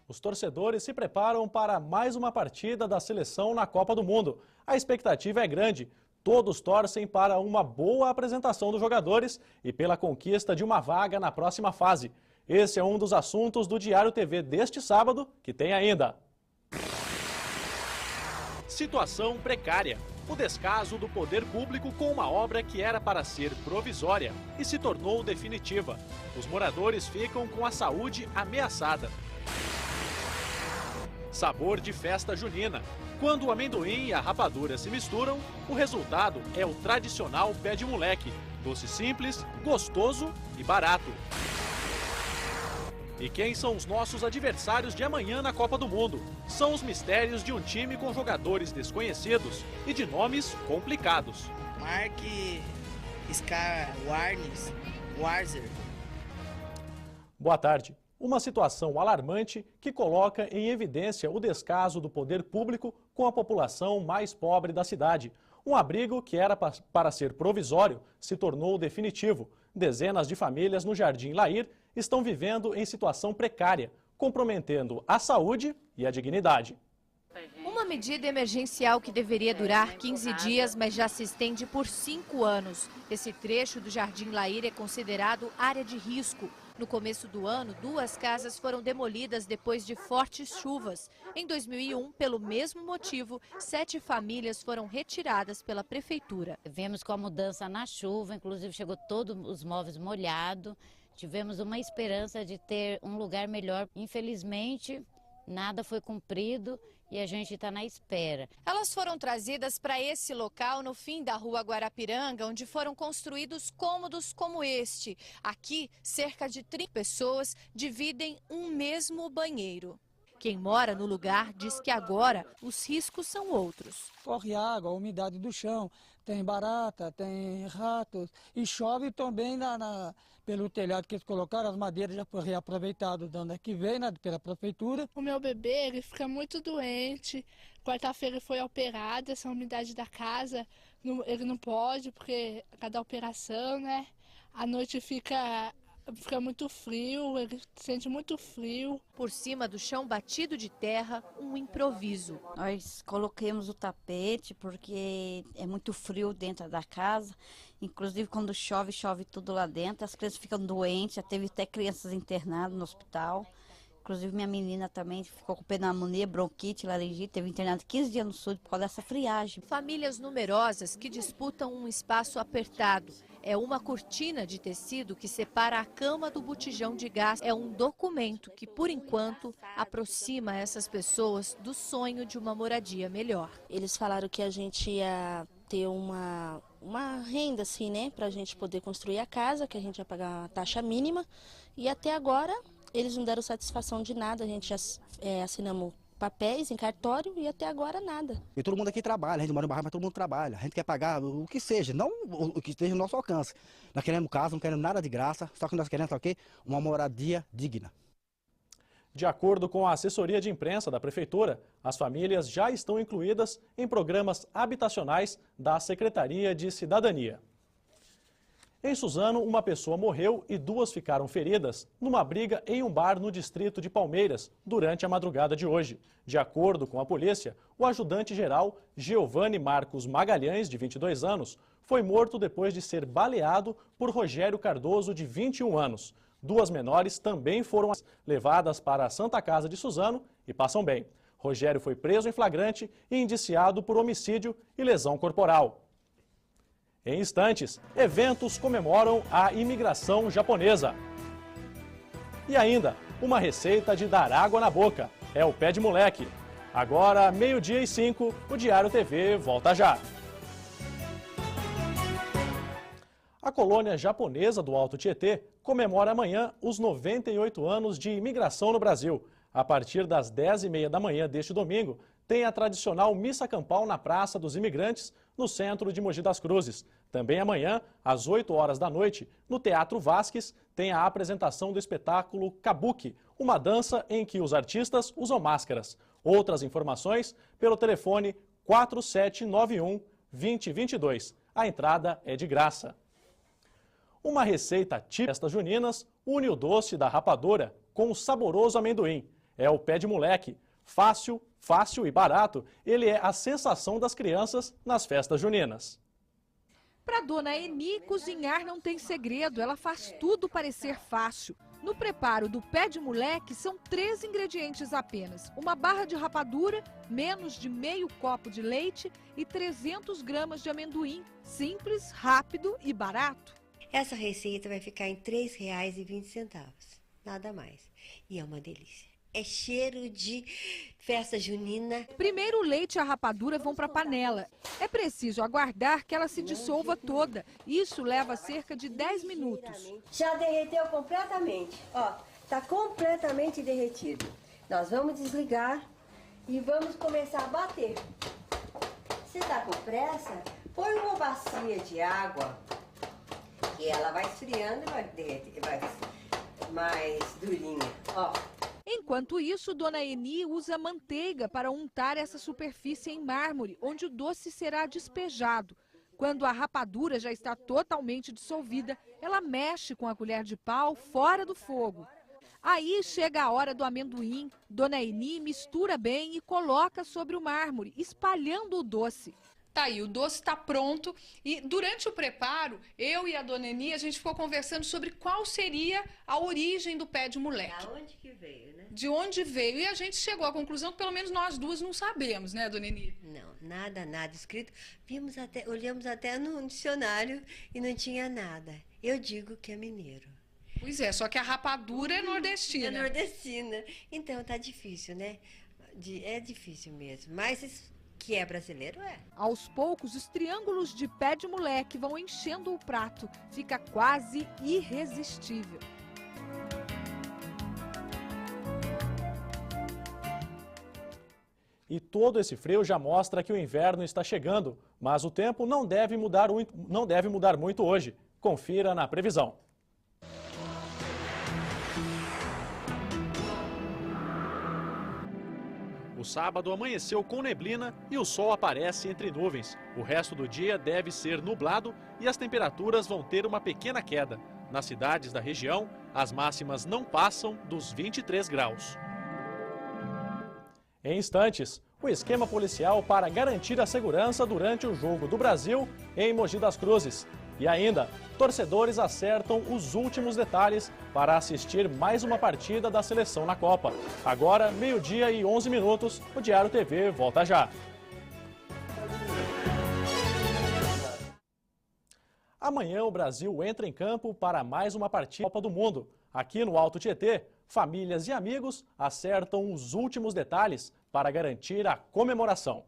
Os torcedores se preparam para mais uma partida da seleção na Copa do Mundo. A expectativa é grande. Todos torcem para uma boa apresentação dos jogadores e pela conquista de uma vaga na próxima fase. Esse é um dos assuntos do Diário TV deste sábado, que tem ainda. Situação precária. O descaso do poder público com uma obra que era para ser provisória e se tornou definitiva. Os moradores ficam com a saúde ameaçada. Sabor de festa junina. Quando o amendoim e a rapadura se misturam, o resultado é o tradicional pé de moleque. Doce simples, gostoso e barato. E quem são os nossos adversários de amanhã na Copa do Mundo? São os mistérios de um time com jogadores desconhecidos e de nomes complicados. Mark, Scar, Warnes, Warzer. Boa tarde. Uma situação alarmante que coloca em evidência o descaso do poder público com a população mais pobre da cidade. Um abrigo que era para ser provisório se tornou definitivo. Dezenas de famílias no Jardim Lair estão vivendo em situação precária, comprometendo a saúde e a dignidade. Uma medida emergencial que deveria durar 15 dias, mas já se estende por 5 anos. Esse trecho do Jardim Lair é considerado área de risco. No começo do ano, 2 casas foram demolidas depois de fortes chuvas. Em 2001, pelo mesmo motivo, 7 famílias foram retiradas pela prefeitura. Vemos com a mudança na chuva, inclusive chegou todos os móveis molhados. Tivemos uma esperança de ter um lugar melhor. Infelizmente, nada foi cumprido e a gente está na espera. Elas foram trazidas para esse local no fim da rua Guarapiranga, onde foram construídos cômodos como este. Aqui, cerca de 30 pessoas dividem um mesmo banheiro. Quem mora no lugar diz que agora os riscos são outros. Corre água, a umidade do chão, tem barata, tem ratos e chove também pelo telhado que eles colocaram, as madeiras já foi reaproveitado de onde que veio, pela prefeitura. O meu bebê, ele fica muito doente, quarta-feira ele foi operado, essa umidade da casa, ele não pode porque cada operação, né? À noite fica muito frio, ele sente muito frio. Por cima do chão batido de terra, um improviso. Nós coloquemos o tapete porque é muito frio dentro da casa. Inclusive quando chove, chove tudo lá dentro. As crianças ficam doentes, já teve até crianças internadas no hospital. Inclusive minha menina também ficou com pneumonia, bronquite, laringite, teve internado 15 dias no sul por causa dessa friagem. Famílias numerosas que disputam um espaço apertado. É uma cortina de tecido que separa a cama do botijão de gás. É um documento que, por enquanto, aproxima essas pessoas do sonho de uma moradia melhor. Eles falaram que a gente ia ter uma renda, assim, né, para a gente poder construir a casa, que a gente ia pagar uma taxa mínima. E até agora, eles não deram satisfação de nada. A gente já assinamos papéis em cartório e até agora nada. E todo mundo aqui trabalha, a gente mora em barraco, mas todo mundo trabalha. A gente quer pagar o que seja, não o que esteja no nosso alcance. Nós queremos casa, não queremos nada de graça, só que nós queremos, sabe o quê? Uma moradia digna. De acordo com a assessoria de imprensa da Prefeitura, as famílias já estão incluídas em programas habitacionais da Secretaria de Cidadania. Em Suzano, uma pessoa morreu e 2 ficaram feridas numa briga em um bar no distrito de Palmeiras durante a madrugada de hoje. De acordo com a polícia, o ajudante-geral Giovanni Marcos Magalhães, de 22 anos, foi morto depois de ser baleado por Rogério Cardoso, de 21 anos. 2 menores também foram levadas para a Santa Casa de Suzano e passam bem. Rogério foi preso em flagrante e indiciado por homicídio e lesão corporal. Em instantes, eventos comemoram a imigração japonesa. E ainda, uma receita de dar água na boca. É o pé de moleque. Agora, 12h05, o Diário TV volta já. A colônia japonesa do Alto Tietê comemora amanhã os 98 anos de imigração no Brasil. A partir das 10h30 da manhã deste domingo, tem a tradicional missa campal na Praça dos Imigrantes, no centro de Mogi das Cruzes. Também amanhã, às 8 horas da noite, no Teatro Vasques, tem a apresentação do espetáculo Kabuki, uma dança em que os artistas usam máscaras. Outras informações pelo telefone 4791-2022. A entrada é de graça. Uma receita típica destas juninas une o doce da rapadura com o saboroso amendoim. é o pé de moleque. Fácil, fácil e barato, ele é a sensação das crianças nas festas juninas. Para dona Eni, cozinhar não tem segredo, ela faz tudo parecer fácil. No preparo do pé de moleque, são 3 ingredientes apenas. Uma barra de rapadura, menos de meio copo de leite e 300 gramas de amendoim. Simples, rápido e barato. Essa receita vai ficar em R$ 3,20, nada mais. E é uma delícia. É cheiro de festa junina. Primeiro o leite e a rapadura vão para a panela. É preciso aguardar que ela se dissolva toda. Isso leva cerca de 10 minutos. Já derreteu completamente. Ó, tá completamente derretido. Nós vamos desligar e vamos começar a bater. Se tá com pressa, põe uma bacia de água que ela vai esfriando e vai derreter, vai mais durinha. Ó. Enquanto isso, dona Eni usa manteiga para untar essa superfície em mármore, onde o doce será despejado. Quando a rapadura já está totalmente dissolvida, ela mexe com a colher de pau fora do fogo. Aí chega a hora do amendoim. Dona Eni mistura bem e coloca sobre o mármore, espalhando o doce. Tá aí, o doce está pronto e durante o preparo, eu e a dona Eni, a gente ficou conversando sobre qual seria a origem do pé de moleque. De onde que veio, né? De onde veio. E a gente chegou à conclusão que pelo menos nós duas não sabemos, né, dona Eni? Não, nada escrito. Olhamos até no dicionário e não tinha nada. Eu digo que é mineiro. Pois é, só que a rapadura é nordestina. É nordestina. Então tá difícil, né? É difícil mesmo, mas que é brasileiro, é. Aos poucos, os triângulos de pé de moleque vão enchendo o prato. Fica quase irresistível. E todo esse frio já mostra que o inverno está chegando, mas o tempo não deve mudar muito hoje. Confira na previsão. O sábado amanheceu com neblina e o sol aparece entre nuvens. O resto do dia deve ser nublado e as temperaturas vão ter uma pequena queda. Nas cidades da região, as máximas não passam dos 23 graus. Em instantes, o esquema policial para garantir a segurança durante o Jogo do Brasil em Mogi das Cruzes. E ainda, torcedores acertam os últimos detalhes para assistir mais uma partida da seleção na Copa. Agora, 12h11, o Diário TV volta já. Amanhã o Brasil entra em campo para mais uma partida da Copa do Mundo. Aqui no Alto Tietê, famílias e amigos acertam os últimos detalhes para garantir a comemoração.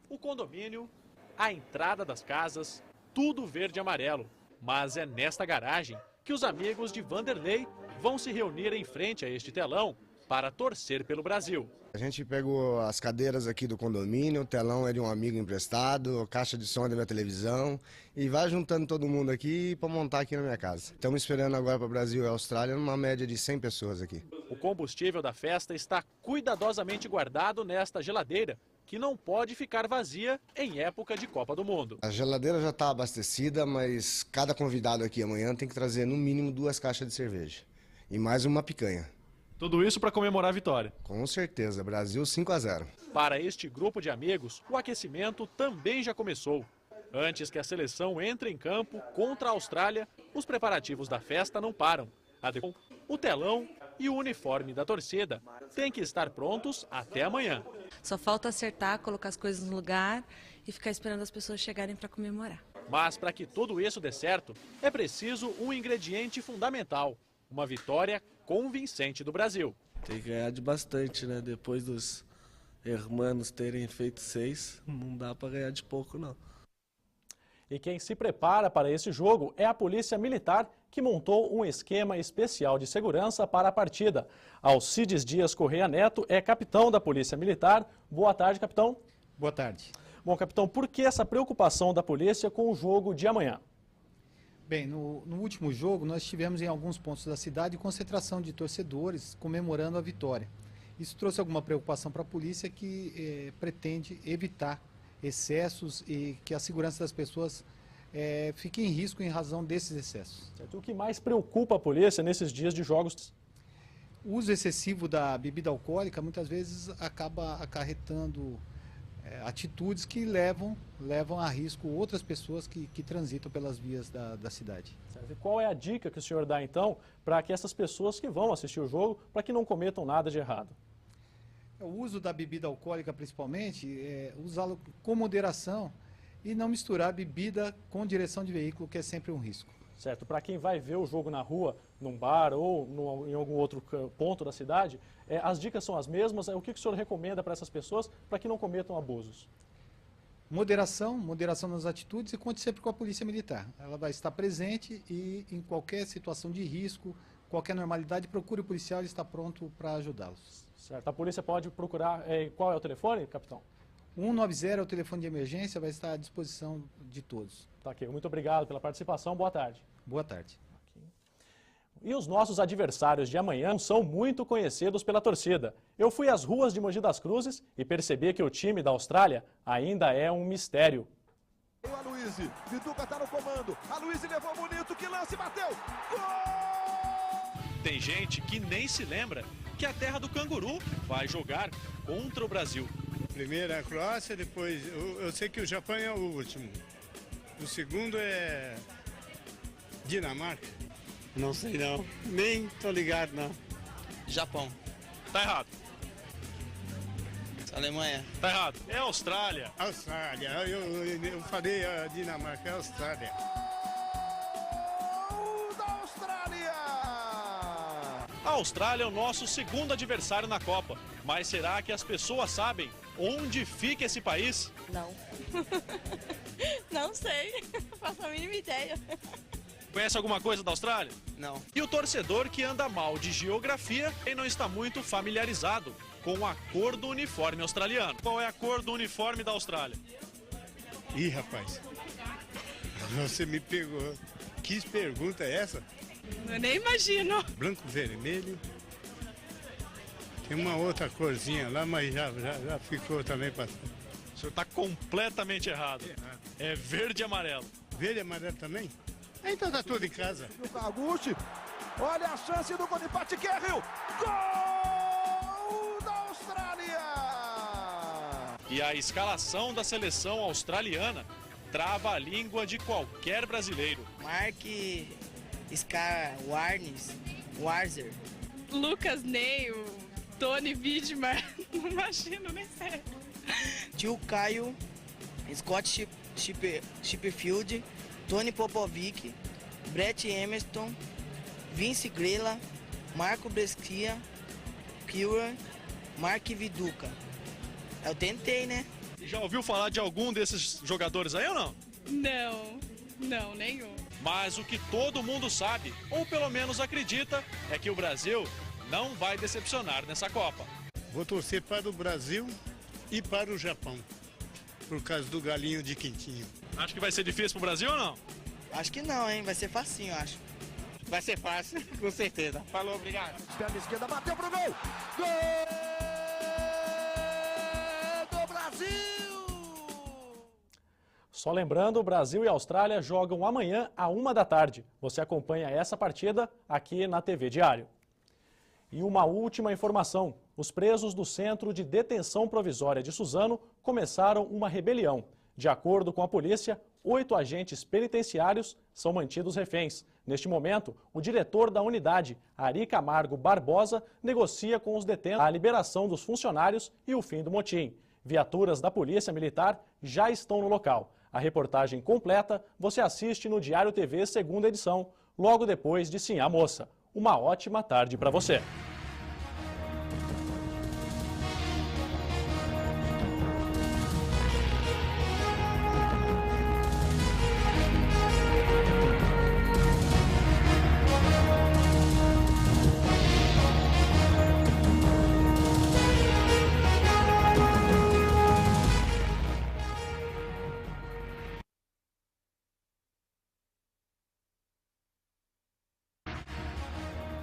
O condomínio, a entrada das casas, tudo verde e amarelo. Mas é nesta garagem que os amigos de Vanderlei vão se reunir em frente a este telão para torcer pelo Brasil. A gente pegou as cadeiras aqui do condomínio, o telão é de um amigo emprestado, a caixa de som é da minha televisão e vai juntando todo mundo aqui para montar aqui na minha casa. Estamos esperando agora para o Brasil e Austrália numa média de 100 pessoas aqui. O combustível da festa está cuidadosamente guardado nesta geladeira, que não pode ficar vazia em época de Copa do Mundo. A geladeira já está abastecida, mas cada convidado aqui amanhã tem que trazer no mínimo 2 caixas de cerveja e mais uma picanha. Tudo isso para comemorar a vitória. Com certeza, Brasil 5-0. Para este grupo de amigos, o aquecimento também já começou. Antes que a seleção entre em campo contra a Austrália, os preparativos da festa não param. O telão e o uniforme da torcida têm que estar prontos até amanhã. Só falta acertar, colocar as coisas no lugar e ficar esperando as pessoas chegarem para comemorar. Mas para que tudo isso dê certo, é preciso um ingrediente fundamental: uma vitória convincente do Brasil. Tem que ganhar de bastante, né? Depois dos hermanos terem feito 6, não dá para ganhar de pouco, não. E quem se prepara para esse jogo é a Polícia Militar, que montou um esquema especial de segurança para a partida. Alcides Dias Correia Neto é capitão da Polícia Militar. Boa tarde, capitão. Boa tarde. Bom, capitão, por que essa preocupação da polícia com o jogo de amanhã? Bem, no último jogo nós tivemos em alguns pontos da cidade concentração de torcedores comemorando a vitória. Isso trouxe alguma preocupação para a polícia que pretende evitar excessos e que a segurança das pessoas fique em risco em razão desses excessos. O que mais preocupa a polícia nesses dias de jogos? O uso excessivo da bebida alcoólica muitas vezes acaba acarretando atitudes que levam a risco outras pessoas que transitam pelas vias da cidade. E qual é a dica que o senhor dá, então, para que essas pessoas que vão assistir o jogo, para que não cometam nada de errado? O uso da bebida alcoólica, principalmente, usá-lo com moderação e não misturar bebida com direção de veículo, que é sempre um risco. Certo. Para quem vai ver o jogo na rua, num bar ou em algum outro ponto da cidade, as dicas são as mesmas. O que o senhor recomenda para essas pessoas para que não cometam abusos? Moderação nas atitudes e conte sempre com a Polícia Militar. Ela vai estar presente e em qualquer situação de risco, qualquer normalidade, procure o policial, ele está pronto para ajudá-los. Certo. A polícia pode procurar, qual é o telefone, capitão? 190 é o telefone de emergência, vai estar à disposição de todos. Tá aqui. Muito obrigado pela participação. Boa tarde. Boa tarde. E os nossos adversários de amanhã são muito conhecidos pela torcida. Eu fui às ruas de Mogi das Cruzes e percebi que o time da Austrália ainda é um mistério. O Aloysio, Viduca está no comando. Aloysio levou bonito, que lance, bateu. Gol! Tem gente que nem se lembra que a terra do canguru vai jogar contra o Brasil. Primeiro é a Croácia, depois eu sei que o Japão é o último. O segundo é Dinamarca. Não sei não, nem tô ligado não. Japão. Tá errado. Alemanha. Tá errado. É a Austrália. Austrália, eu falei a Dinamarca, é a Austrália. A Austrália é o nosso segundo adversário na Copa. Mas será que as pessoas sabem onde fica esse país? Não. Não sei. Faço a mínima ideia. Conhece alguma coisa da Austrália? Não. E o torcedor que anda mal de geografia e não está muito familiarizado com a cor do uniforme australiano. Qual é a cor do uniforme da Austrália? Ih, rapaz, você me pegou. Que pergunta é essa? Eu nem imagino. Branco, vermelho. Tem uma outra corzinha lá, mas já ficou também passando. O senhor está completamente errado. É verde e amarelo. Verde e amarelo também? Então tá tudo em casa. O Kaguchi, olha a chance do gol de empate, Kerril. Gol da Austrália! E a escalação da seleção australiana trava a língua de qualquer brasileiro. Mark Scar Warzer. Lucas Neil, Tony Widmer, não imagino, nem sei. Tio Caio, Scott Shipfield, Tony Popovic, Brett Emerson, Vince Grella, Marco Brescia, Kieran, Mark Viduca. Eu tentei, né? Já ouviu falar de algum desses jogadores aí ou não? Não, nenhum. Mas o que todo mundo sabe, ou pelo menos acredita, é que o Brasil não vai decepcionar nessa Copa. Vou torcer para o Brasil e para o Japão, por causa do galinho de Quintinho. Acho que vai ser difícil pro Brasil ou não? Acho que não, hein? Vai ser facinho, acho. Vai ser fácil, com certeza. Falou, obrigado. Perna esquerda, bateu pro gol. Gol do Brasil! Só lembrando, Brasil e Austrália jogam amanhã à 13h. Você acompanha essa partida aqui na TV Diário. E uma última informação. Os presos do Centro de Detenção Provisória de Suzano começaram uma rebelião. De acordo com a polícia, 8 agentes penitenciários são mantidos reféns. Neste momento, o diretor da unidade, Ari Camargo Barbosa, negocia com os detentos a liberação dos funcionários e o fim do motim. Viaturas da Polícia Militar já estão no local. A reportagem completa você assiste no Diário TV, segunda edição, logo depois de Sim a Moça. Uma ótima tarde para você.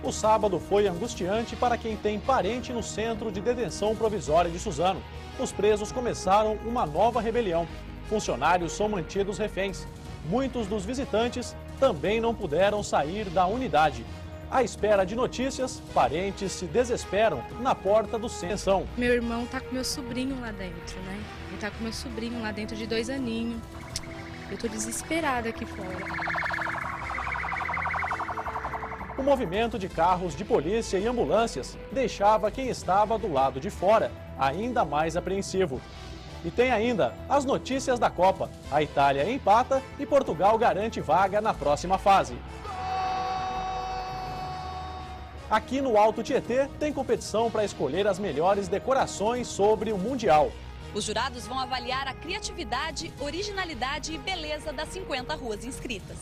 O sábado foi angustiante para quem tem parente no Centro de Detenção Provisória de Suzano. Os presos começaram uma nova rebelião. Funcionários são mantidos reféns. Muitos dos visitantes também não puderam sair da unidade. À espera de notícias, parentes se desesperam na porta do centro. Meu irmão tá com meu sobrinho lá dentro, né? Ele tá com meu sobrinho lá dentro de 2 aninhos. Eu tô desesperada aqui fora. O movimento de carros de polícia e ambulâncias deixava quem estava do lado de fora ainda mais apreensivo. E tem ainda as notícias da Copa. A Itália empata e Portugal garante vaga na próxima fase. Aqui no Alto Tietê tem competição para escolher as melhores decorações sobre o Mundial. Os jurados vão avaliar a criatividade, originalidade e beleza das 50 ruas inscritas.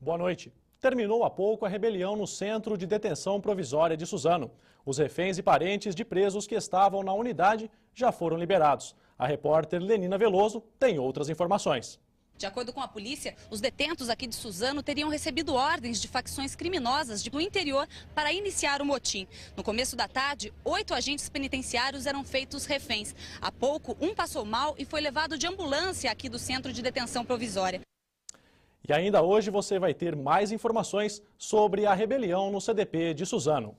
Boa noite. Terminou há pouco a rebelião no Centro de Detenção Provisória de Suzano. Os reféns e parentes de presos que estavam na unidade já foram liberados. A repórter Lenina Veloso tem outras informações. De acordo com a polícia, os detentos aqui de Suzano teriam recebido ordens de facções criminosas do interior para iniciar o motim. No começo da tarde, 8 agentes penitenciários eram feitos reféns. Há pouco, um passou mal e foi levado de ambulância aqui do Centro de Detenção Provisória. E ainda hoje você vai ter mais informações sobre a rebelião no CDP de Suzano.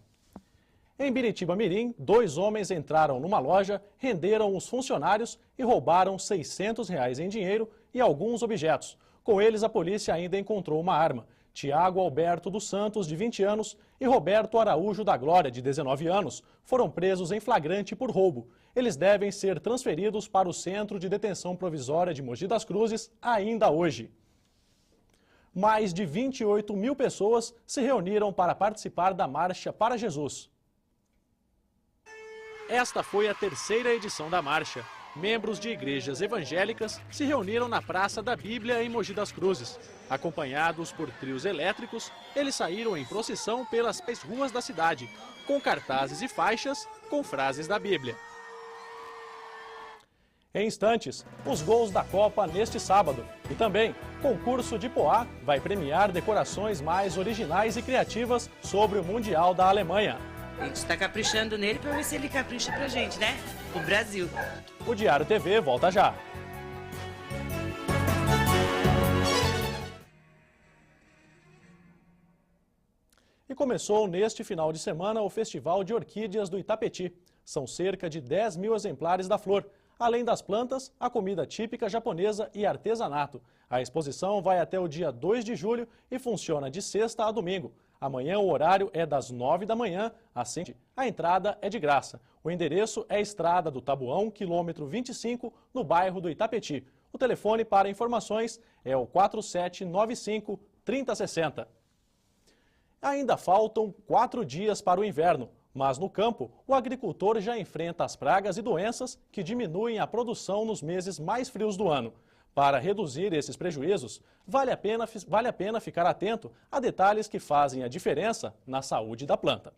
Em Biritiba Mirim, 2 homens entraram numa loja, renderam os funcionários e roubaram R$600 em dinheiro e alguns objetos. Com eles, a polícia ainda encontrou uma arma. Tiago Alberto dos Santos, de 20 anos, e Roberto Araújo da Glória, de 19 anos, foram presos em flagrante por roubo. Eles devem ser transferidos para o Centro de Detenção Provisória de Mogi das Cruzes ainda hoje. Mais de 28 mil pessoas se reuniram para participar da Marcha para Jesus. Esta foi a 3ª edição da marcha. Membros de igrejas evangélicas se reuniram na Praça da Bíblia em Mogi das Cruzes. Acompanhados por trios elétricos, eles saíram em procissão pelas ruas da cidade, com cartazes e faixas com frases da Bíblia. Em instantes, os gols da Copa neste sábado. E também, concurso de Poá vai premiar decorações mais originais e criativas sobre o Mundial da Alemanha. A gente está caprichando nele para ver se ele capricha pra gente, né? O Brasil. O Diário TV volta já. E começou neste final de semana o Festival de Orquídeas do Itapetí. São cerca de 10 mil exemplares da flor. Além das plantas, a comida típica japonesa e artesanato. A exposição vai até o dia 2 de julho e funciona de sexta a domingo. Amanhã o horário é das 9 da manhã às 5. A entrada é de graça. O endereço é Estrada do Tabuão, quilômetro 25, no bairro do Itapetí. O telefone para informações é o 4795-3060. Ainda faltam 4 dias para o inverno. Mas no campo, o agricultor já enfrenta as pragas e doenças que diminuem a produção nos meses mais frios do ano. Para reduzir esses prejuízos, vale a pena ficar atento a detalhes que fazem a diferença na saúde da planta.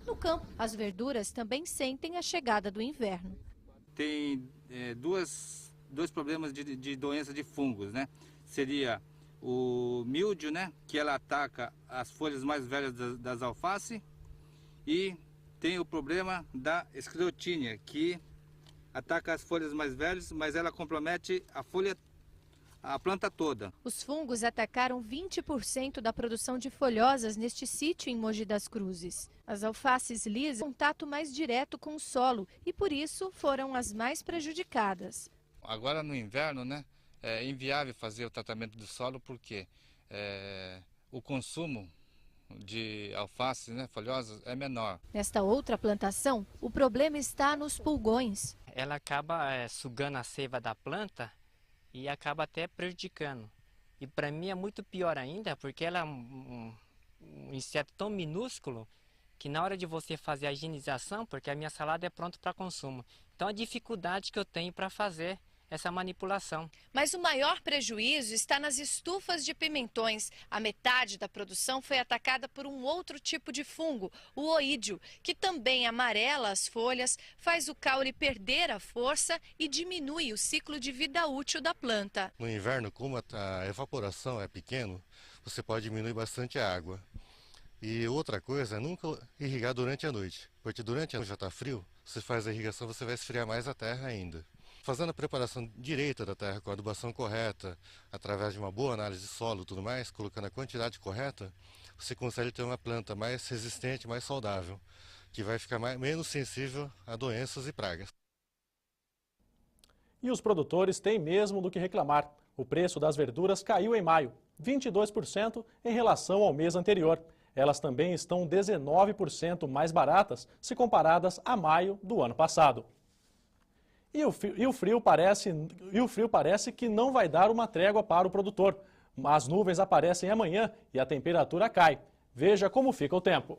No campo, as verduras também sentem a chegada do inverno. Tem dois problemas de doença de fungos, né? Seria o míldio, né? Que ela ataca as folhas mais velhas das alface. E tem o problema da esclerotínia, que ataca as folhas mais velhas, mas ela compromete a planta toda. Os fungos atacaram 20% da produção de folhosas neste sítio em Mogi das Cruzes. As alfaces lisas têm contato mais direto com o solo e por isso foram as mais prejudicadas. Agora no inverno, né, é inviável fazer o tratamento do solo porque o consumo de alfaces, né, folhosas é menor. Nesta outra plantação, o problema está nos pulgões. Ela acaba sugando a seiva da planta e acaba até prejudicando. E para mim é muito pior ainda, porque ela é um inseto tão minúsculo que na hora de você fazer a higienização, porque a minha salada é pronta para consumo. Então a dificuldade que eu tenho para fazer essa manipulação. Mas o maior prejuízo está nas estufas de pimentões. A metade da produção foi atacada por um outro tipo de fungo, o oídio, que também amarela as folhas, faz o caule perder a força e diminui o ciclo de vida útil da planta. No inverno, como a evaporação é pequena, você pode diminuir bastante a água. E outra coisa é nunca irrigar durante a noite, porque durante a noite já está frio, você faz a irrigação, você vai esfriar mais a terra ainda. Fazendo a preparação direita da terra, com a adubação correta, através de uma boa análise de solo e tudo mais, colocando a quantidade correta, você consegue ter uma planta mais resistente, mais saudável, que vai ficar menos sensível a doenças e pragas. E os produtores têm mesmo do que reclamar. O preço das verduras caiu em maio, 22% em relação ao mês anterior. Elas também estão 19% mais baratas se comparadas a maio do ano passado. E o frio parece que não vai dar uma trégua para o produtor. As nuvens aparecem amanhã e a temperatura cai. Veja como fica o tempo.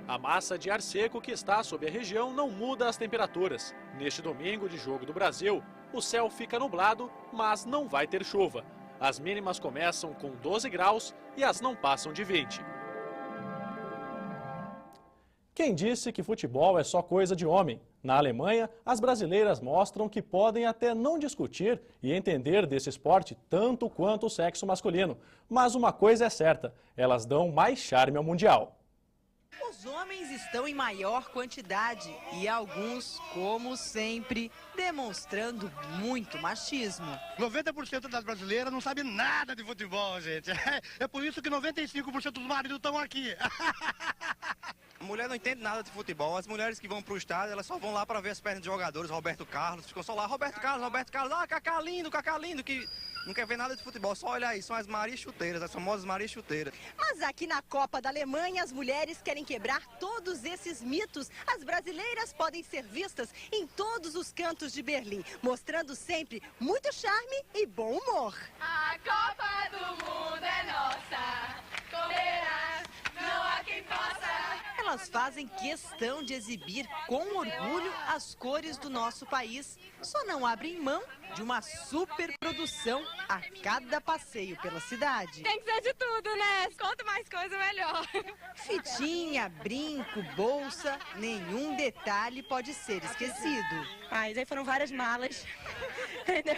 A massa de ar seco que está sobre a região não muda as temperaturas. Neste domingo de Jogo do Brasil, o céu fica nublado, mas não vai ter chuva. As mínimas começam com 12 graus e as não passam de 20. Quem disse que futebol é só coisa de homem? Na Alemanha, as brasileiras mostram que podem até não discutir e entender desse esporte tanto quanto o sexo masculino. Mas uma coisa é certa, elas dão mais charme ao Mundial. Os homens estão em maior quantidade e alguns, como sempre, demonstrando muito machismo. 90% das brasileiras não sabem nada de futebol, gente. É por isso que 95% dos maridos estão aqui. A mulher não entende nada de futebol. As mulheres que vão pro estádio, elas só vão lá para ver as pernas de jogadores, Roberto Carlos, ficam só lá, Roberto Carlos, Cacá lindo, que não quer ver nada de futebol, só olha aí, são as Marias Chuteiras, as famosas Marias Chuteiras. Mas aqui na Copa da Alemanha, as mulheres querem quebrar todos esses mitos. As brasileiras podem ser vistas em todos os cantos de Berlim, mostrando sempre muito charme e bom humor. A Copa do Mundo é nossa, correrá, não há quem possa. Elas fazem questão de exibir com orgulho as cores do nosso país. Só não abrem mão de uma superprodução a cada passeio pela cidade. Tem que ser de tudo, né? Quanto mais coisa, melhor. Fitinha, brinco, bolsa, nenhum detalhe pode ser esquecido. Mas aí foram várias malas, entendeu?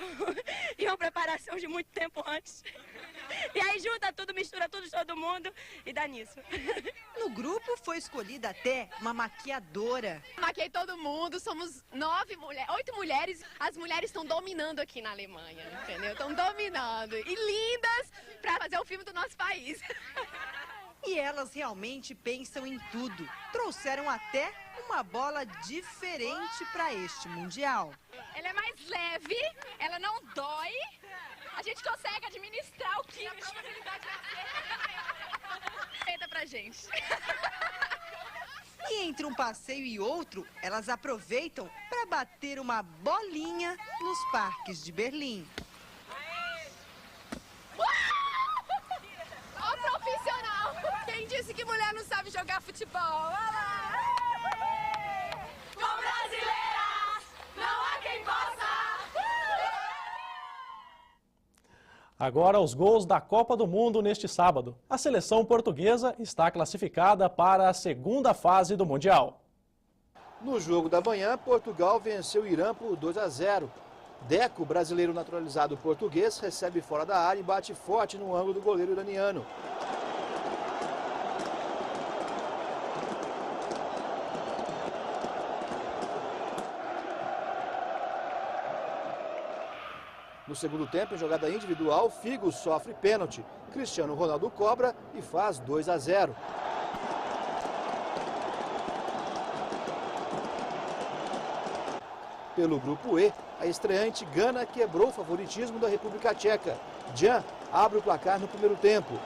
E uma preparação de muito tempo antes. E aí junta tudo, mistura tudo de todo mundo e dá nisso. No grupo foi escolhida até uma maquiadora. Maquiei todo mundo, somos 8 mulheres. As mulheres estão dominando aqui na Alemanha, entendeu? Estão dominando. E lindas para fazer o filme do nosso país. E elas realmente pensam em tudo. Trouxeram até uma bola diferente para este Mundial. Ela é mais leve, ela não dói. A gente consegue administrar o que a facilidade feita pra gente. E entre um passeio e outro, elas aproveitam para bater uma bolinha nos parques de Berlim. Ó, profissional! Quem disse que mulher não sabe jogar futebol? Olha lá! Com brasileiras, não há quem possa! Agora os gols da Copa do Mundo neste sábado. A seleção portuguesa está classificada para a segunda fase do Mundial. No jogo da manhã, Portugal venceu o Irã por 2-0. Deco, brasileiro naturalizado português, recebe fora da área e bate forte no ângulo do goleiro iraniano. No segundo tempo, em jogada individual, Figo sofre pênalti. Cristiano Ronaldo cobra e faz 2-0. Pelo grupo E, a estreante Gana quebrou o favoritismo da República Tcheca. Jan abre o placar no primeiro tempo.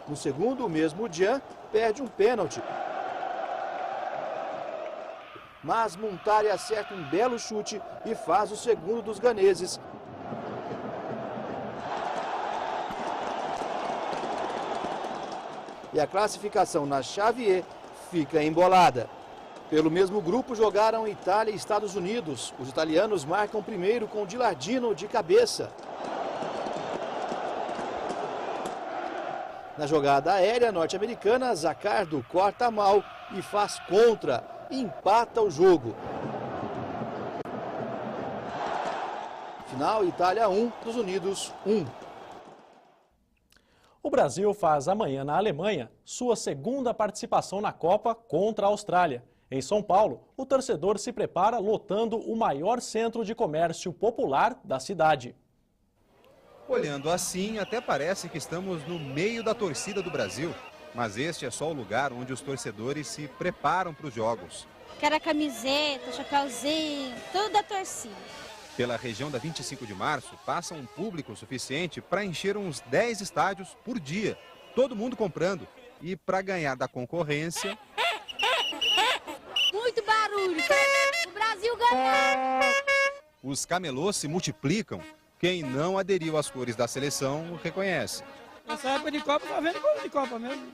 No segundo, o mesmo Jan perde um pênalti. Mas Montari acerta um belo chute e faz o segundo dos ganeses. E a classificação na chave E fica embolada. Pelo mesmo grupo jogaram Itália e Estados Unidos. Os italianos marcam primeiro com Gilardino de cabeça. Na jogada aérea norte-americana, Zaccardo corta mal e faz contra. Empata o jogo. final, Itália 1, Estados Unidos 1. O Brasil faz amanhã na Alemanha sua segunda participação na Copa contra a Austrália. Em São Paulo, o torcedor se prepara lotando o maior centro de comércio popular da cidade. Olhando assim, até parece que estamos no meio da torcida do Brasil. Mas este é só o lugar onde os torcedores se preparam para os jogos. Quero a camiseta, chapéuzinho, tudo da torcida. Pela região da 25 de março, passa um público suficiente para encher uns 10 estádios por dia. Todo mundo comprando. E para ganhar da concorrência... Muito barulho, o Brasil ganhar. Os camelôs se multiplicam. Quem não aderiu às cores da seleção reconhece. Nessa época de Copa, tá vendo coisa de Copa mesmo.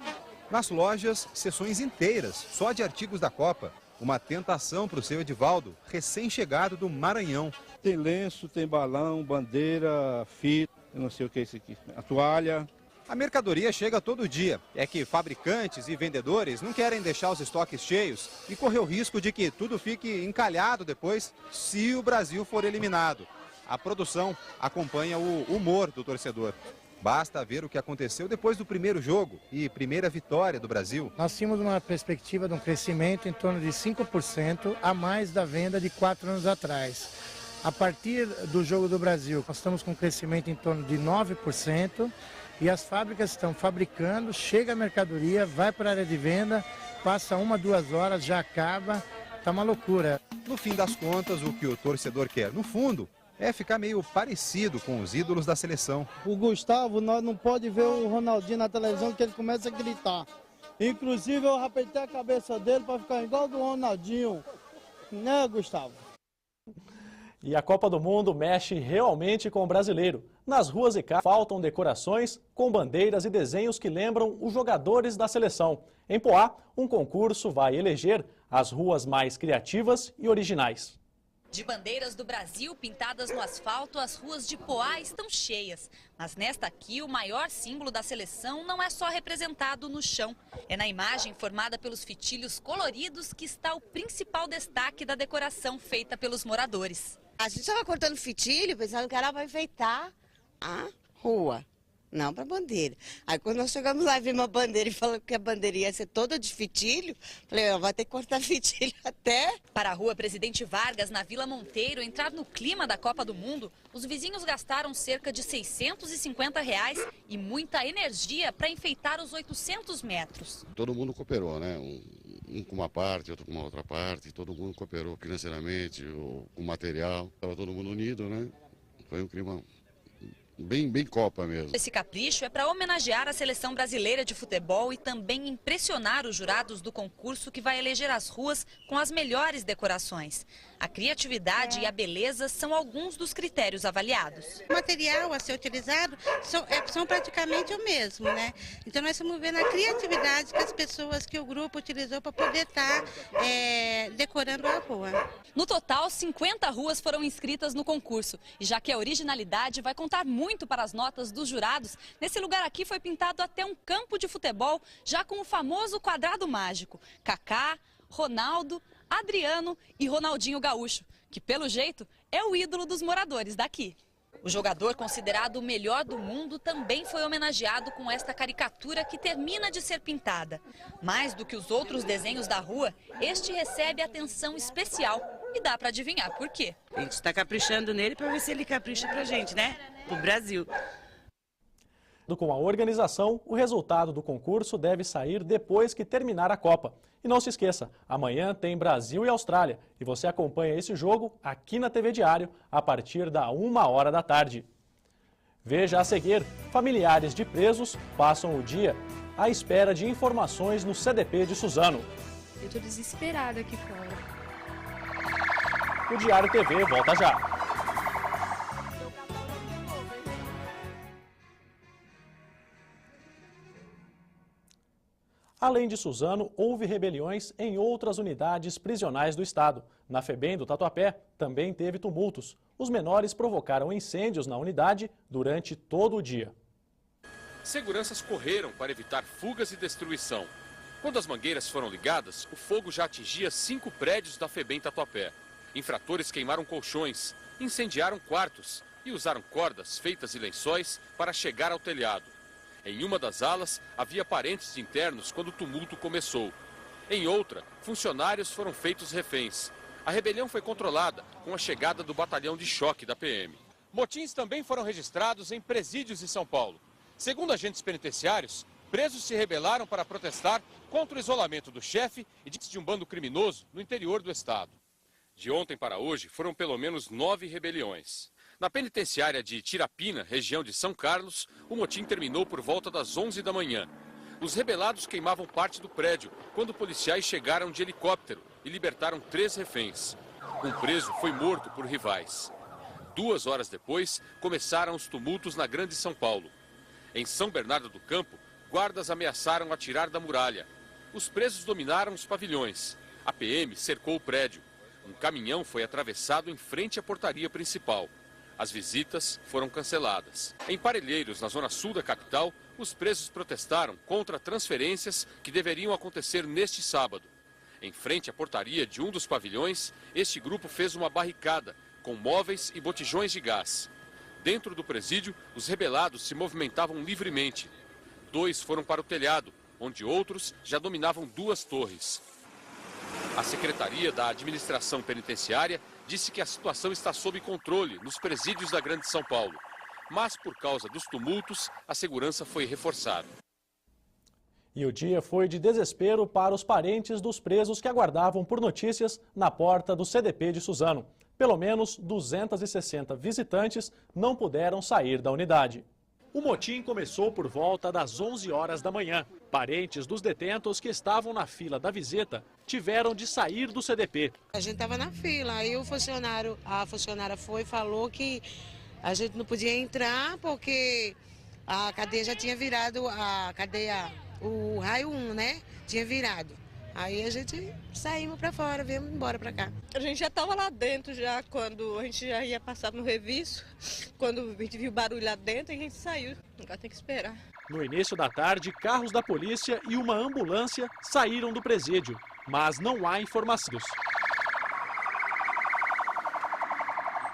Nas lojas, seções inteiras, só de artigos da Copa. Uma tentação para o seu Edivaldo, recém-chegado do Maranhão. Tem lenço, tem balão, bandeira, fita, eu não sei o que é isso aqui, a toalha. A mercadoria chega todo dia. É que fabricantes e vendedores não querem deixar os estoques cheios e correr o risco de que tudo fique encalhado depois se o Brasil for eliminado. A produção acompanha o humor do torcedor. Basta ver o que aconteceu depois do primeiro jogo e primeira vitória do Brasil. Nós tínhamos uma perspectiva de um crescimento em torno de 5% a mais da venda de 4 anos atrás. A partir do jogo do Brasil, nós estamos com um crescimento em torno de 9% e as fábricas estão fabricando, chega a mercadoria, vai para a área de venda, passa 1, 2 horas, já acaba, tá uma loucura. No fim das contas, o que o torcedor quer, no fundo, é ficar meio parecido com os ídolos da seleção. O Gustavo, nós não pode ver o Ronaldinho na televisão que ele começa a gritar. Inclusive eu rapetei a cabeça dele para ficar igual do Ronaldinho. Né, Gustavo? E a Copa do Mundo mexe realmente com o brasileiro. Nas ruas e casas faltam decorações com bandeiras e desenhos que lembram os jogadores da seleção. Em Poá, um concurso vai eleger as ruas mais criativas e originais. De bandeiras do Brasil pintadas no asfalto, as ruas de Poá estão cheias. Mas nesta aqui, o maior símbolo da seleção não é só representado no chão. É na imagem formada pelos fitilhos coloridos que está o principal destaque da decoração feita pelos moradores. A gente estava cortando fitilho, pensando que era para enfeitar a rua, não para bandeira. Aí quando nós chegamos lá e vimos a bandeira e falamos que a bandeira ia ser toda de fitilho, falei, vai ter que cortar fitilho até. Para a rua Presidente Vargas, na Vila Monteiro, entrar no clima da Copa do Mundo, os vizinhos gastaram cerca de R$650 e muita energia para enfeitar os 800 metros. Todo mundo cooperou, né? Um com uma parte, outro com uma outra parte, todo mundo cooperou financeiramente, com material, estava todo mundo unido, né? Foi um clima bem Copa mesmo. Esse capricho é para homenagear a seleção brasileira de futebol e também impressionar os jurados do concurso que vai eleger as ruas com as melhores decorações. A criatividade e a beleza são alguns dos critérios avaliados. O material a ser utilizado são praticamente o mesmo, né? Então nós estamos vendo a criatividade que as pessoas, que o grupo utilizou para poder estar decorando a rua. No total, 50 ruas foram inscritas no concurso. E já que a originalidade vai contar muito para as notas dos jurados, nesse lugar aqui foi pintado até um campo de futebol, já com o famoso quadrado mágico. Kaká, Ronaldo, Adriano e Ronaldinho Gaúcho, que pelo jeito é o ídolo dos moradores daqui. O jogador considerado o melhor do mundo também foi homenageado com esta caricatura que termina de ser pintada. Mais do que os outros desenhos da rua, este recebe atenção especial e dá para adivinhar por quê. A gente está caprichando nele para ver se ele capricha pra gente, né? Pro Brasil. Com a organização, o resultado do concurso deve sair depois que terminar a Copa. E não se esqueça, amanhã tem Brasil e Austrália e você acompanha esse jogo aqui na TV Diário a partir da 1h da tarde. Veja a seguir, familiares de presos passam o dia à espera de informações no CDP de Suzano. Eu tô desesperada aqui fora. O Diário TV volta já. Além de Suzano, houve rebeliões em outras unidades prisionais do estado. Na FEBEM do Tatuapé também teve tumultos. Os menores provocaram incêndios na unidade durante todo o dia. Seguranças correram para evitar fugas e destruição. Quando as mangueiras foram ligadas, o fogo já atingia 5 prédios da FEBEM Tatuapé. Infratores queimaram colchões, incendiaram quartos e usaram cordas feitas de lençóis para chegar ao telhado. Em uma das alas, havia parentes de internos quando o tumulto começou. Em outra, funcionários foram feitos reféns. A rebelião foi controlada com a chegada do batalhão de choque da PM. Motins também foram registrados em presídios de São Paulo. Segundo agentes penitenciários, presos se rebelaram para protestar contra o isolamento do chefe e de um bando criminoso no interior do estado. De ontem para hoje, foram pelo menos 9 rebeliões. Na penitenciária de Tirapina, região de São Carlos, o motim terminou por volta das 11 da manhã. Os rebelados queimavam parte do prédio quando policiais chegaram de helicóptero e libertaram 3 reféns. Um preso foi morto por rivais. 2 horas depois, começaram os tumultos na Grande São Paulo. Em São Bernardo do Campo, guardas ameaçaram atirar da muralha. Os presos dominaram os pavilhões. A PM cercou o prédio. Um caminhão foi atravessado em frente à portaria principal. As visitas foram canceladas. Em Parelheiros, na zona sul da capital, os presos protestaram contra transferências que deveriam acontecer neste sábado. Em frente à portaria de um dos pavilhões, este grupo fez uma barricada com móveis e botijões de gás. Dentro do presídio, os rebelados se movimentavam livremente. 2 foram para o telhado, onde outros já dominavam 2 torres. A Secretaria da Administração Penitenciária disse que a situação está sob controle nos presídios da Grande São Paulo. Mas, por causa dos tumultos, a segurança foi reforçada. E o dia foi de desespero para os parentes dos presos que aguardavam por notícias na porta do CDP de Suzano. Pelo menos 260 visitantes não puderam sair da unidade. O motim começou por volta das 11 horas da manhã. Parentes dos detentos que estavam na fila da visita tiveram de sair do CDP. A gente estava na fila, aí a funcionária foi e falou que a gente não podia entrar porque a cadeia já tinha virado, o raio 1, né? Tinha virado. Aí a gente saímos para fora, viemos embora para cá. A gente já estava lá dentro, já quando a gente já ia passar no revisto. Quando a gente viu barulho lá dentro, a gente saiu. Agora tem que esperar. No início da tarde, carros da polícia e uma ambulância saíram do presídio, mas não há informações.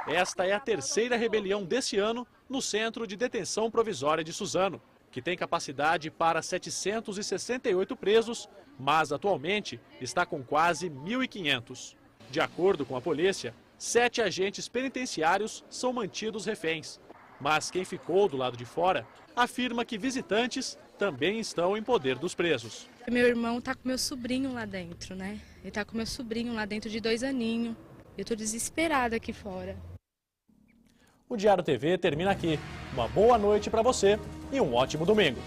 Esta é a 3ª rebelião desse ano no Centro de Detenção Provisória de Suzano, que tem capacidade para 768 presos, mas atualmente está com quase 1.500. De acordo com a polícia, 7 agentes penitenciários são mantidos reféns. Mas quem ficou do lado de fora afirma que visitantes também estão em poder dos presos. Meu irmão tá com meu sobrinho lá dentro, né? Ele tá com meu sobrinho lá dentro de 2 aninhos. Eu tô desesperada aqui fora. O Diário TV termina aqui. Uma boa noite para você e um ótimo domingo.